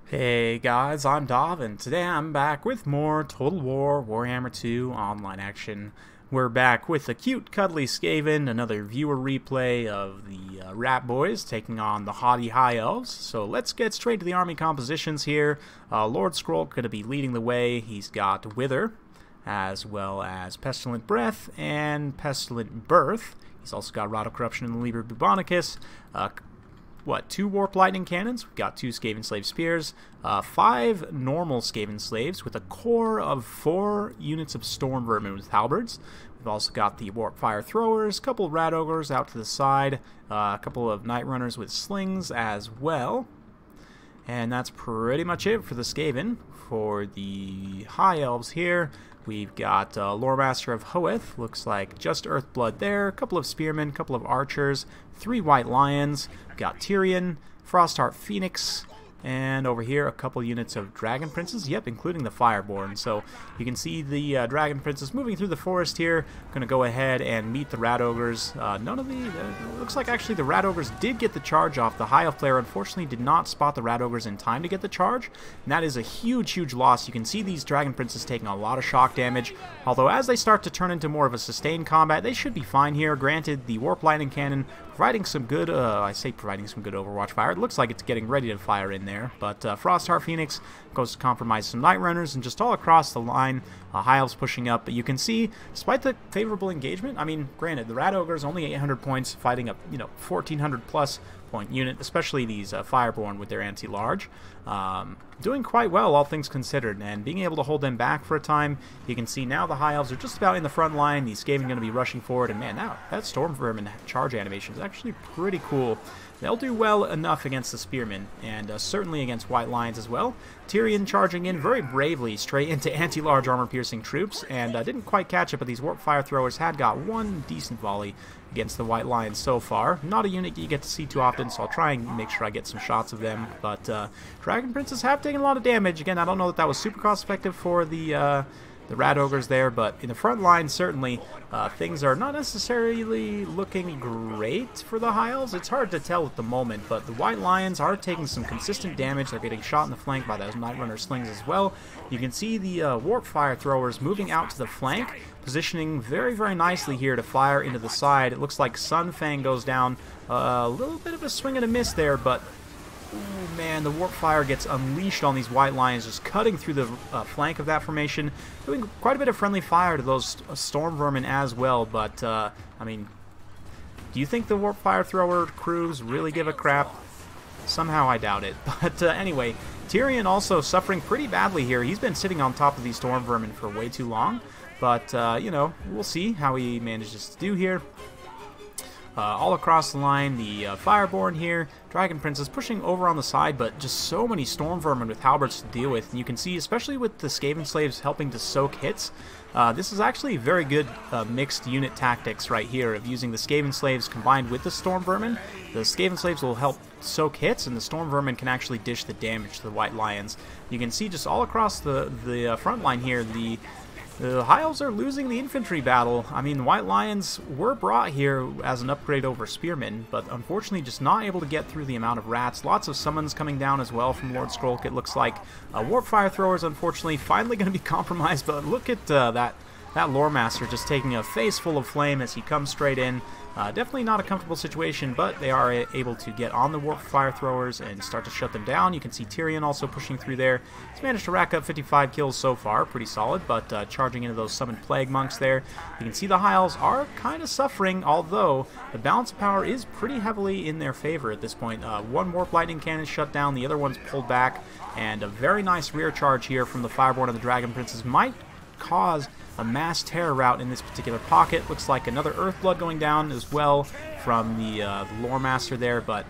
Hey guys, I'm Dov, and today I'm back with more Total War Warhammer 2 online action. We're back with a cute, cuddly Skaven, another viewer replay of the Rat Boys taking on the haughty High Elves. So let's get straight to the army compositions here. Lord Skroll going to be leading the way. He's got Wither, as well as Pestilent Breath and Pestilent Birth. He's also got Rod of Corruption and the Liber Bubonicus. Two Warp Lightning Cannons, we've got 2 Skaven Slave Spears, 5 normal Skaven Slaves with a core of 4 units of Storm Vermin with Halberds. We've also got the Warp Fire Throwers, a couple of Rat Ogres out to the side, a couple of Night Runners with slings as well. And that's pretty much it for the Skaven. For the High Elves here, we've got Lore Master of Hoeth, looks like just Earthblood there, a couple of Spearmen, a couple of Archers, 3 White Lions, we've got Tyrion, Frostheart Phoenix, and over here a couple units of Dragon Princes, yep, including the Fireborn. So you can see the Dragon Princes moving through the forest here. Going to go ahead and meet the Rat Ogres. Looks like actually the Rat Ogres did get the charge off. The High Elf player unfortunately did not spot the Rat Ogres in time to get the charge, and that is a huge loss. You can see these Dragon Princes taking a lot of shock damage, although as they start to turn into more of a sustained combat, they should be fine here. Granted, the Warp Lightning Cannon providing some good, providing some good Overwatch fire. It looks like it's getting ready to fire in there, but Frostheart Phoenix goes to compromise some Night Runners, and just all across the line, High Elves pushing up. But you can see, despite the favorable engagement, I mean, granted, the Rat Ogre is only 800 points, fighting a 1400 plus point unit, especially these Fireborn with their anti-large. Doing quite well, all things considered, and being able to hold them back for a time. You can see now the High Elves are just about in the front line. These Skaven going to be rushing forward, and man, now that Storm Vermin charge animation is actually pretty cool. They'll do well enough against the Spearmen, and certainly against White Lions as well. Tyrion charging in very bravely straight into anti-large armor-piercing troops, and didn't quite catch it, but these Warp Fire Throwers had got one decent volley against the White Lions so far. Not a unit you get to see too often, so I'll try and make sure I get some shots of them. But Dragon Princes have taken a lot of damage. Again, I don't know that that was super cost-effective for the Rat Ogres there, but in the front line, certainly, things are not necessarily looking great for the High Elves. It's hard to tell at the moment, but the White Lions are taking some consistent damage. They're getting shot in the flank by those Night Runner slings as well. You can see the Warp Fire Throwers moving out to the flank, positioning very nicely here to fire into the side. It looks like Sunfang goes down. A little bit of a swing and a miss there, but ooh, man, the Warp Fire gets unleashed on these White Lions, just cutting through the flank of that formation, doing quite a bit of friendly fire to those Storm Vermin as well. But, I mean, do you think the Warp Fire Thrower crews really give a crap? Somehow I doubt it. But anyway, Tyrion also suffering pretty badly here. He's been sitting on top of these Storm Vermin for way too long. But, we'll see how he manages to do here. All across the line, the Fireborn here, Dragon Princes pushing over on the side, but just so many Storm Vermin with Halberds to deal with. And you can see, especially with the Skaven Slaves helping to soak hits, this is actually very good mixed unit tactics right here of using the Skaven Slaves combined with the Storm Vermin. The Skaven Slaves will help soak hits, and the Storm Vermin can actually dish the damage to the White Lions. You can see just all across the front line here, the High Elves are losing the infantry battle. I mean, White Lions were brought here as an upgrade over Spearmen, but unfortunately just not able to get through the amount of rats. Lots of summons coming down as well from Lord Skroll, it looks like. Warp Fire Throwers, unfortunately, finally going to be compromised, but look at that Lore Master just taking a face full of flame as he comes straight in. Definitely not a comfortable situation, but they are able to get on the Warp Fire Throwers and start to shut them down. You can see Tyrion also pushing through there. He's managed to rack up 55 kills so far, pretty solid, but charging into those Summoned Plague Monks there. You can see the High Elves are kind of suffering, although the balance of power is pretty heavily in their favor at this point. One Warp Lightning Cannon shut down, the other one's pulled back, and a very nice rear charge here from the Fireborn and the Dragon Princes might cause a mass terror route in this particular pocket. Looks like another Earthblood going down as well from the Lore Master there, but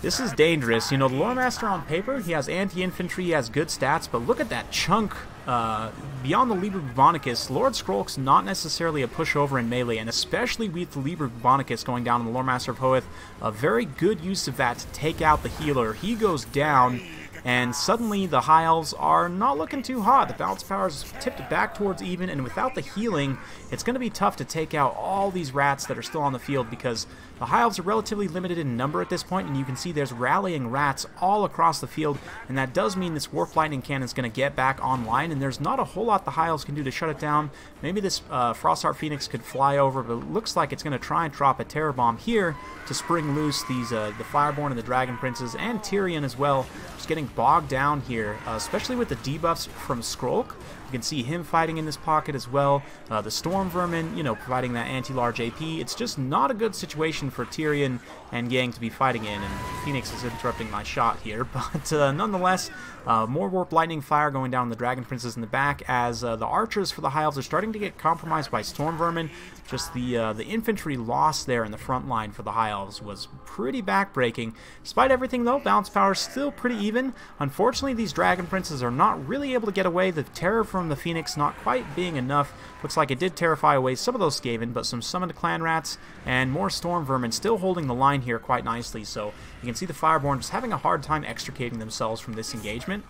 this is dangerous. You know, the Lore Master on paper, he has anti-infantry, he has good stats, but look at that chunk beyond the Liber Bubonicus. Lord Skroll's not necessarily a pushover in melee, and especially with the Liber Bubonicus going down on the Lore Master of Hoeth, a very good use of that to take out the healer. He goes down. and suddenly the High Elves are not looking too hot. The balance power's tipped back towards even, and without the healing, it's going to be tough to take out all these rats that are still on the field, because the High Elves are relatively limited in number at this point, and you can see there's rallying rats all across the field, and that does mean this Warp Lightning Cannon is going to get back online, and there's not a whole lot the High Elves can do to shut it down. Maybe this Frostheart Phoenix could fly over, but it looks like it's going to try and drop a Terror Bomb here to spring loose these the Fireborn and the Dragon Princes, and Tyrion as well, just getting bogged down here, especially with the debuffs from Skrulk. You can see him fighting in this pocket as well. The Storm Vermin, you know, providing that anti-large AP. It's just not a good situation for Tyrion and Gang to be fighting in, and Phoenix is interrupting my shot here. But nonetheless, more Warp Lightning Fire going down on the Dragon Princes in the back, as the archers for the High Elves are starting to get compromised by Storm Vermin. Just the infantry loss there in the front line for the High Elves was pretty backbreaking. Despite everything, though, balance power is still pretty even. Unfortunately, these Dragon Princes are not really able to get away. The terror from the Phoenix not quite being enough. Looks like it did terrify away some of those Skaven, but some summoned clan rats and more Storm Vermin still holding the line here quite nicely. So you can see the Fireborn just having a hard time extricating themselves from this engagement.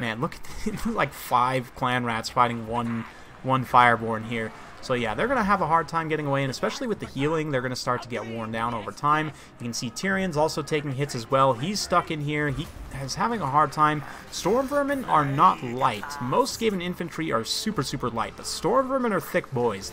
Man, look at like 5 clan rats fighting one Fireborn here. So yeah, they're going to have a hard time getting away, and especially with the healing, they're going to start to get worn down over time. You can see Tyrion's also taking hits as well. He's stuck in here. He is having a hard time. Storm Vermin are not light. Most Skaven infantry are super, super light, but Storm Vermin are thick boys.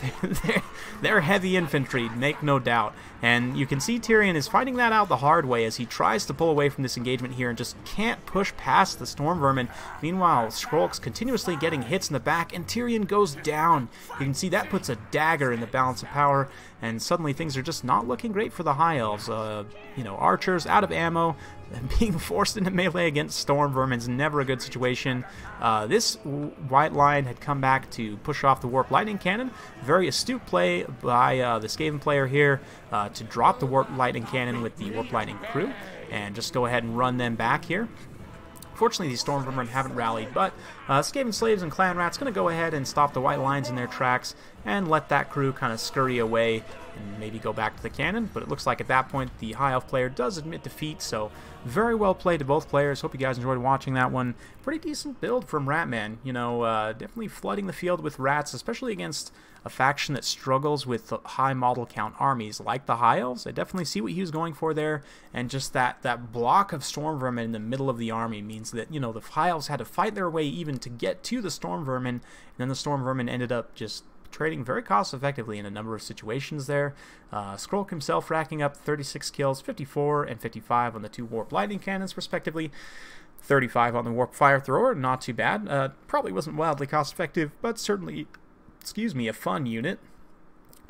They're heavy infantry, make no doubt. And you can see Tyrion is finding that out the hard way as he tries to pull away from this engagement here and just can't push past the Storm Vermin. Meanwhile, Skrulk's continuously getting hits in the back, and Tyrion goes down. You can see that puts a dagger in the balance of power, and suddenly things are just not looking great for the High Elves. You know, archers out of ammo, and being forced into melee against Storm Vermin's never a good situation. This white line had come back to push off the Warp Lightning Cannon. Very astute play by the Skaven player here to drop the Warp Lightning Cannon with the Warp Lightning crew and just go ahead and run them back here. Fortunately, these Storm Vermin haven't rallied, but Skaven Slaves and Clan Rats going to go ahead and stop the white lines in their tracks and let that crew kind of scurry away and maybe go back to the cannon. But it looks like at that point the High Elf player does admit defeat, so very well played to both players. Hope you guys enjoyed watching that one. Pretty decent build from Ratman. You know, definitely flooding the field with rats, especially against a faction that struggles with high model count armies like the High Elves. I definitely see what he was going for there, and just that block of Storm Vermin in the middle of the army means that, you know, the High Elves had to fight their way even to get to the Storm Vermin, and then the Storm Vermin ended up just trading very cost effectively in a number of situations there. Skrulk himself racking up 36 kills, 54 and 55 on the 2 Warp Lightning Cannons respectively. 35 on the Warp Fire Thrower, not too bad. Probably wasn't wildly cost effective, but certainly, excuse me, a fun unit.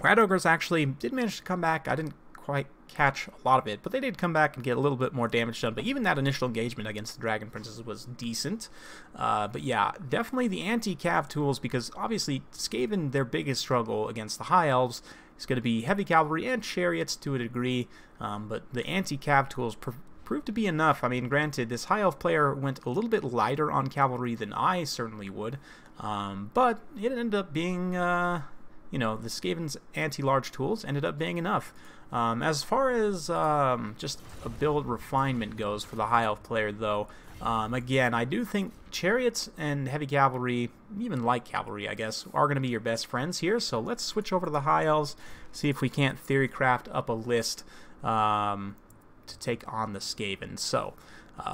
Rat Ogres actually did manage to come back. I didn't quite catch a lot of it, but they did come back and get a little bit more damage done. But even that initial engagement against the Dragon Princess was decent. But yeah, definitely the anti-cav tools, because obviously Skaven, their biggest struggle against the High Elves is going to be heavy cavalry and chariots to a degree. But the anti-cav tools proved to be enough. I mean, granted, this High Elf player went a little bit lighter on cavalry than I certainly would. But it ended up being, you know, the Skaven's anti-large tools ended up being enough. As far as just a build refinement goes for the High Elf player, though, again, I do think chariots and heavy cavalry, even light cavalry, I guess, are going to be your best friends here. So let's switch over to the High Elves, see if we can't theorycraft up a list to take on the Skaven. So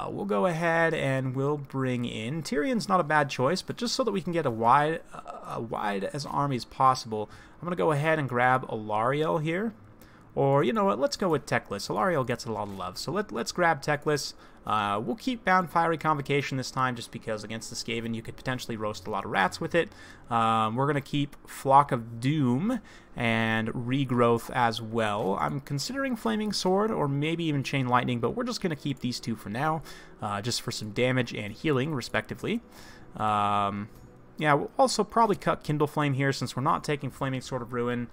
we'll go ahead and we'll bring in Tyrion's not a bad choice, but just so that we can get a wide as army as possible, I'm going to go ahead and grab Alariel here. Or, you know what, let's go with Teclis. Alariel gets a lot of love, so let's grab Teclis. We'll keep Bound Fiery Convocation this time, just because against the Skaven you could potentially roast a lot of rats with it. We're going to keep Flock of Doom and Regrowth as well. I'm considering Flaming Sword, or maybe even Chain Lightning, but we're just going to keep these 2 for now, just for some damage and healing, respectively. Yeah, we'll also probably cut Kindle Flame here, since we're not taking Flaming Sword of Ruin.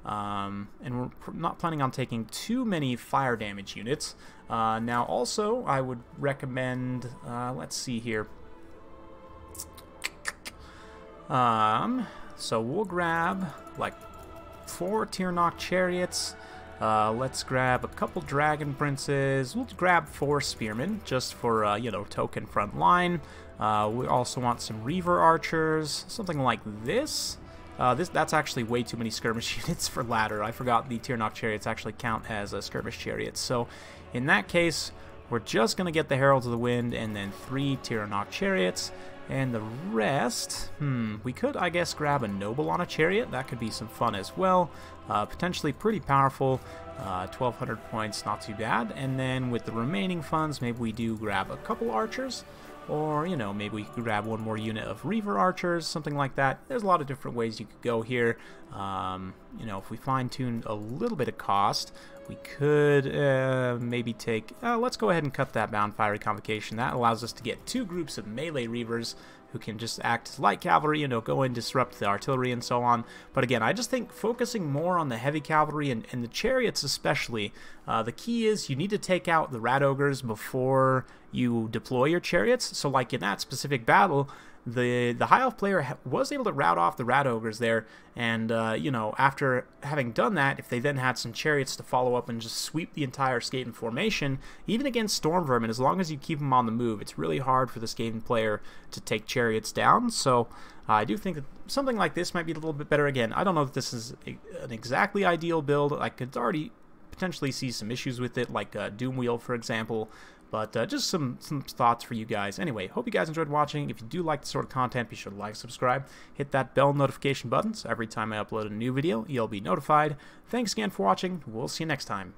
And we're not planning on taking too many fire damage units. Now also I would recommend, let's see here, so we'll grab like 4 Tirnock chariots, Let's grab a couple Dragon Princes. We'll grab 4 Spearmen, just for, you know, token front line. We also want some Reaver Archers, something like this. That's actually way too many skirmish units for ladder. I forgot the Tyrannok Chariots actually count as skirmish chariots. So, in that case, we're just going to get the Heralds of the Wind and then 3 Tyrannok Chariots. And the rest, we could, I guess, grab a Noble on a Chariot. That could be some fun as well. Potentially pretty powerful. 1,200 points, not too bad. And then with the remaining funds, maybe we do grab a couple Archers. Or, you know, maybe we could grab one more unit of Reaver Archers, something like that. There's a lot of different ways you could go here. You know, if we fine-tune a little bit of cost, we could maybe take... let's go ahead and cut that Bound Fiery Convocation. That allows us to get 2 groups of melee Reavers who can just act as light cavalry, you know, go in, disrupt the artillery and so on. But again, I just think focusing more on the heavy cavalry and the chariots especially, the key is you need to take out the Rat Ogres before you deploy your chariots. So like in that specific battle, the High Elf player was able to rout off the Rat Ogres there, and you know, after having done that, if they then had some chariots to follow up and just sweep the entire Skaven formation, even against Storm Vermin, as long as you keep them on the move, it's really hard for the Skaven player to take chariots down. So I do think that something like this might be a little bit better. Again, I don't know if this is an exactly ideal build. I could already potentially see some issues with it, like Doom Wheel, for example. But just some thoughts for you guys. Anyway, hope you guys enjoyed watching. If you do like this sort of content, be sure to like, subscribe, hit that bell notification button so every time I upload a new video, you'll be notified. Thanks again for watching. We'll see you next time.